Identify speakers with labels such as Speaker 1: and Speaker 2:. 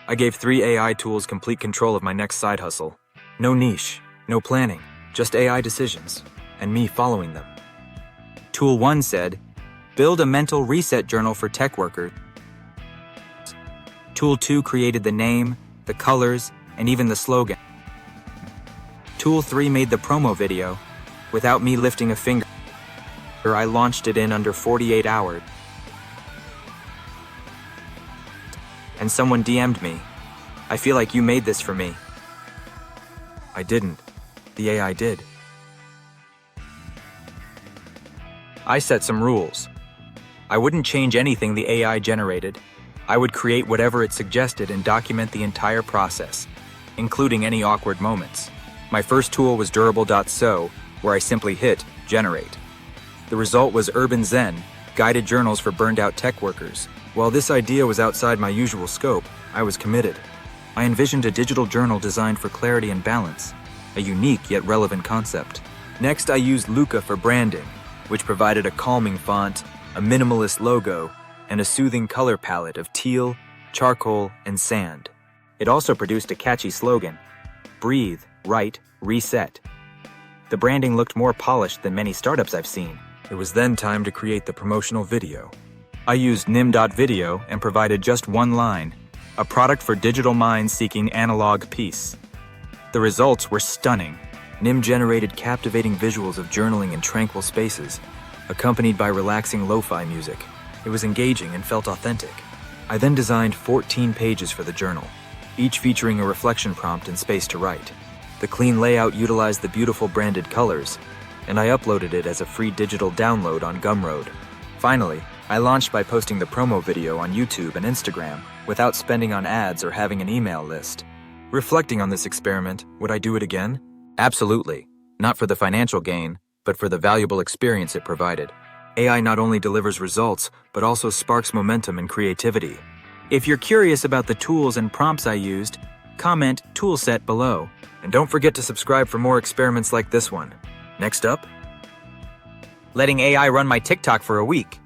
Speaker 1: I gave 3 AI tools complete control of my next side hustle. No niche, no planning, just AI decisions, and me following them. Tool 1 said, build a mental reset journal for tech workers. Tool 2 created the name, the colors, and even the slogan. Tool 3 made the promo video. Without me lifting a finger, I launched it in under 48 hours. And someone DM'd me, I feel like you made this for me. I didn't. The AI did. I set some rules. I wouldn't change anything the AI generated. I would create whatever it suggested and document the entire process, including any awkward moments. My first tool was durable.so, where I simply hit generate. The result was Urban Zen, guided journals for burned-out tech workers. While this idea was outside my usual scope, I was committed. I envisioned a digital journal designed for clarity and balance, a unique yet relevant concept. Next, I used Looka for branding, which provided a calming font, a minimalist logo, and a soothing color palette of teal, charcoal, and sand. It also produced a catchy slogan, breathe, write, reset. The branding looked more polished than many startups I've seen. It was then time to create the promotional video. I used Nim.video and provided just one line, a product for digital minds seeking analog peace. The results were stunning. Nim generated captivating visuals of journaling in tranquil spaces, accompanied by relaxing lo-fi music. It was engaging and felt authentic. I then designed 14 pages for the journal, each featuring a reflection prompt and space to write. The clean layout utilized the beautiful branded colors, and I uploaded it as a free digital download on Gumroad. Finally, I launched by posting the promo video on YouTube and Instagram without spending on ads or having an email list. Reflecting on this experiment, would I do it again? Absolutely. Not for the financial gain, but for the valuable experience it provided. AI not only delivers results, but also sparks momentum and creativity. If you're curious about the tools and prompts I used, comment TOOLSET below. And don't forget to subscribe for more experiments like this one. Next up, letting AI run my TikTok for a week.